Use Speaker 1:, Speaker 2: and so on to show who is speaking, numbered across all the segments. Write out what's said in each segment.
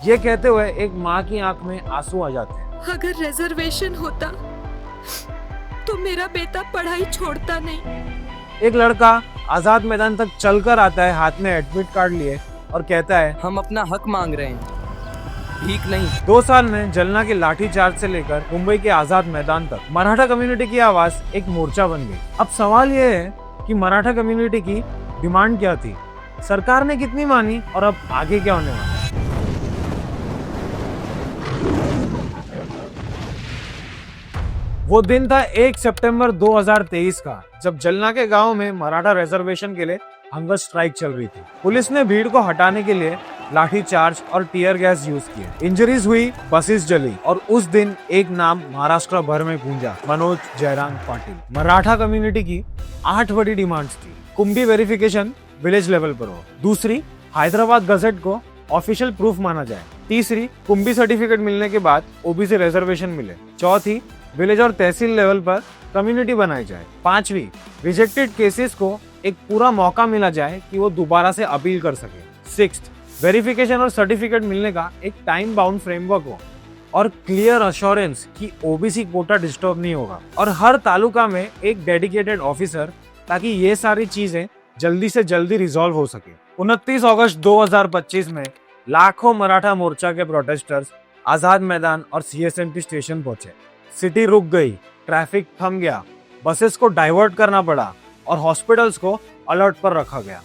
Speaker 1: ये कहते हुए एक माँ की आंख में आंसू आ जाते हैं।
Speaker 2: अगर रिजर्वेशन होता तो मेरा बेटा पढ़ाई छोड़ता नहीं।
Speaker 1: एक लड़का आजाद मैदान तक चलकर आता है, हाथ में एडमिट कार्ड लिए, और कहता है
Speaker 3: हम अपना हक मांग रहे हैं, भीख नहीं।
Speaker 1: 2 साल में जलना के लाठी चार्ज से लेकर मुंबई के आजाद मैदान तक मराठा कम्युनिटी की आवाज एक मोर्चा बन गई। अब सवाल ये है कि मराठा कम्युनिटी की डिमांड क्या थी, सरकार ने कितनी मानी, और अब आगे क्या होने वाला है। वो दिन था 1 सितंबर 2023 का, जब जलना के गांव में मराठा रिजर्वेशन के लिए हंगर स्ट्राइक चल रही थी। पुलिस ने भीड़ को हटाने के लिए लाठी चार्ज और टीयर गैस यूज किए। इंजरीज हुई, बसेस जली, और उस दिन एक नाम महाराष्ट्र भर में गूंजा, मनोज जयराम पाटिल। मराठा कम्युनिटी की 8 बड़ी डिमांड्स थी। कुंभी वेरिफिकेशन विलेज लेवल पर हो। दूसरी, हैदराबाद गजेट को ऑफिशियल प्रूफ माना जाए। तीसरी, कुंभी सर्टिफिकेट मिलने के बाद ओबीसी रिजर्वेशन मिले। चौथी, विलेज और तहसील लेवल पर कम्युनिटी बनाई जाए। पांचवी, रिजेक्टेड केसेस को एक पूरा मौका मिला जाए कि वो दोबारा से अपील कर सके। सिक्स्थ, वेरिफिकेशन और सर्टिफिकेट मिलने का एक टाइम बाउंड फ्रेमवर्क हो, और क्लियर अश्योरेंस कि ओबीसी कोटा डिस्टर्ब नहीं होगा, और हर तालुका में एक डेडिकेटेड ऑफिसर, ताकि ये सारी चीजें जल्दी से जल्दी रिजॉल्व हो सके। 29 अगस्त 2025 में लाखों मराठा मोर्चा के प्रोटेस्टर्स आजाद मैदान और सीएसएमटी स्टेशन पहुंचे। सिटी रुक गई, ट्रैफिक थम गया, बसेस को डाइवर्ट करना पड़ा, और हॉस्पिटल्स को अलर्ट पर रखा गया।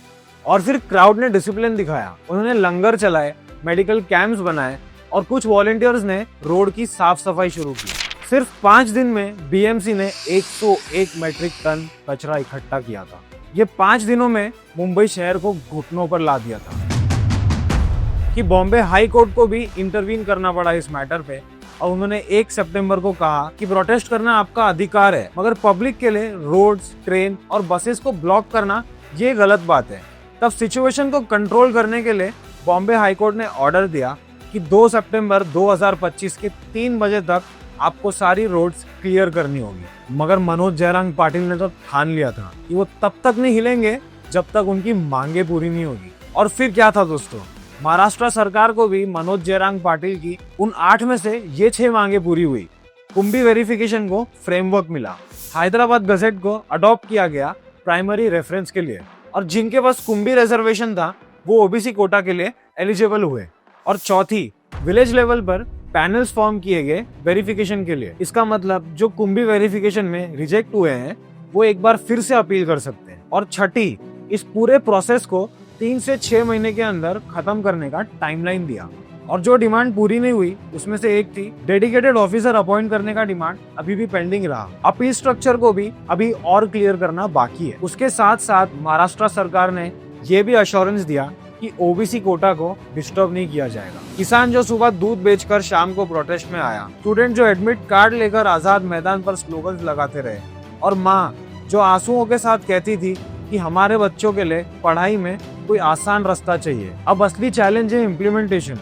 Speaker 1: और फिर क्राउड ने डिसिप्लिन दिखाया। उन्होंने लंगर चलाए, मेडिकल कैंप्स बनाए, और कुछ वॉलंटियर्स ने रोड की साफ सफाई शुरू की। सिर्फ 5 दिन में बीएमसी ने 101 मैट्रिक टन कचरा इकट्ठा किया था। ये 5 दिनों में मुंबई शहर को घुटनों पर ला दिया था कि बॉम्बे हाई कोर्ट को भी इंटरवीन करना पड़ा इस मैटर पे, और उन्होंने 1 सितंबर को कहा कि प्रोटेस्ट करना आपका अधिकार है, मगर पब्लिक के लिए रोड्स, ट्रेन और बसेस को ब्लॉक करना ये गलत बात है। तब सिचुएशन को कंट्रोल करने के लिए बॉम्बे हाई कोर्ट ने ऑर्डर दिया कि 2 सितंबर 2025 के 3 बजे तक आपको सारी रोड्स क्लियर करनी होगी। मगर मनोज जयराम पाटिल ने तो ठान लिया था कि वो तब तक नहीं हिलेंगे जब तक उनकी मांगे पूरी नहीं होगी। और फिर क्या था दोस्तों, महाराष्ट्र सरकार को भी मनोज जयराम पाटिल की उन 8 में से ये 6 मांगे पूरी हुई। कुंभी वेरिफिकेशन को फ्रेमवर्क मिला, हैदराबाद गजेट को अडॉप्ट किया गया प्राइमरी रेफरेंस के लिए, और जिनके पास कुंभी रिजर्वेशन था वो ओबीसी कोटा के लिए एलिजिबल हुए। और चौथी, विलेज लेवल पर पैनल्स फॉर्म किए गए वेरिफिकेशन के लिए। इसका मतलब जो कुंभी वेरिफिकेशन में रिजेक्ट हुए हैं वो एक बार फिर से अपील कर सकते हैं। और छठी, इस पूरे प्रोसेस को 3 से 6 महीने के अंदर खत्म करने का टाइमलाइन दिया। और जो डिमांड पूरी नहीं हुई उसमें से एक थी डेडिकेटेड ऑफिसर अपॉइंट करने का डिमांड अभी भी पेंडिंग रहा। अपील स्ट्रक्चर को भी अभी और क्लियर करना बाकी है। उसके साथ साथ महाराष्ट्र सरकार ने ये भी अश्योरेंस दिया कि ओबीसी कोटा को डिस्टर्ब नहीं किया जाएगा। किसान जो सुबह दूध बेचकर शाम को प्रोटेस्ट में आया, स्टूडेंट जो एडमिट कार्ड लेकर आजाद मैदान पर स्लोगन्स लगाते रहे, और माँ जो आंसुओं के साथ कहती थी कि हमारे बच्चों के लिए पढ़ाई में कोई आसान रास्ता चाहिए। अब असली चैलेंज है इम्प्लीमेंटेशन।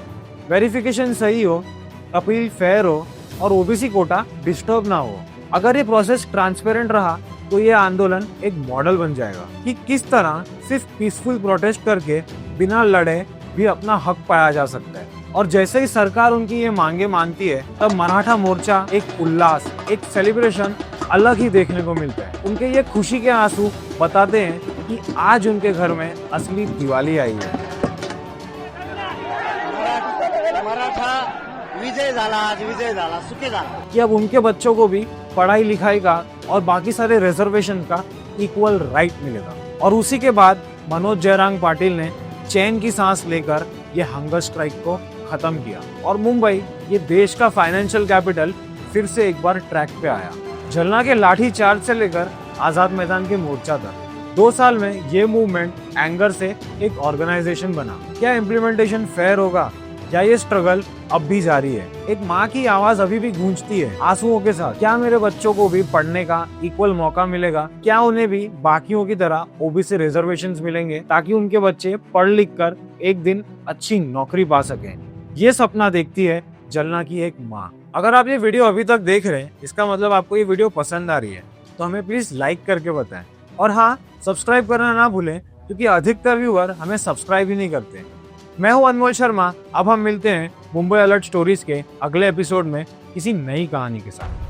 Speaker 1: वेरिफिकेशन सही हो, अपील फेयर हो, और ओबीसी कोटा डिस्टर्ब ना हो। अगर ये प्रोसेस ट्रांसपेरेंट रहा तो ये आंदोलन एक मॉडल बन जाएगा कि किस तरह सिर्फ पीसफुल प्रोटेस्ट करके बिना लड़े भी अपना हक पाया जा सकता है। और जैसे ही सरकार उनकी ये मांगे मानती है, तब मराठा मोर्चा एक उल्लास, एक सेलिब्रेशन अलग ही देखने को मिलता है। उनके ये खुशी के आंसू बताते हैं कि आज उनके घर में असली दिवाली आई है।
Speaker 4: मराठा विजय झाला, आज विजय झाला, सुखी झाला।
Speaker 1: कि अब उनके बच्चों को भी पढ़ाई लिखाई का और बाकी सारे रिजर्वेशन का इक्वल राइट मिलेगा। और उसी के बाद मनोज जयराम पाटिल ने चैन की सांस लेकर ये हंगर स्ट्राइक को खत्म किया, और मुंबई, ये देश का फाइनेंशियल कैपिटल, फिर से एक बार ट्रैक पे आया। जलना के लाठी चार्ज से लेकर आजाद मैदान के मोर्चा तक 2 साल में ये मूवमेंट एंगर से एक ऑर्गेनाइजेशन बना। क्या इम्प्लीमेंटेशन फेयर होगा या ये स्ट्रगल अब भी जारी है? एक माँ की आवाज अभी भी गूंजती है आंसुओं के साथ। क्या मेरे बच्चों को भी पढ़ने का इक्वल मौका मिलेगा? क्या उन्हें भी बाकियों की तरह ओबीसी रिजर्वेशंस मिलेंगे, ताकि उनके बच्चे पढ़ लिख कर एक दिन अच्छी नौकरी पा सकें? ये सपना देखती है जलना की एक माँ। अगर आप ये वीडियो अभी तक देख रहे हैं, इसका मतलब आपको ये वीडियो पसंद आ रही है, तो हमें प्लीज लाइक करके बताएं। और हाँ, सब्सक्राइब करना ना भूलें, क्योंकि अधिकतर व्यूअर हमें सब्सक्राइब ही नहीं करते। मैं हूं अनमोल शर्मा। अब हम मिलते हैं मुंबई अलर्ट स्टोरीज के अगले एपिसोड में किसी नई कहानी के साथ।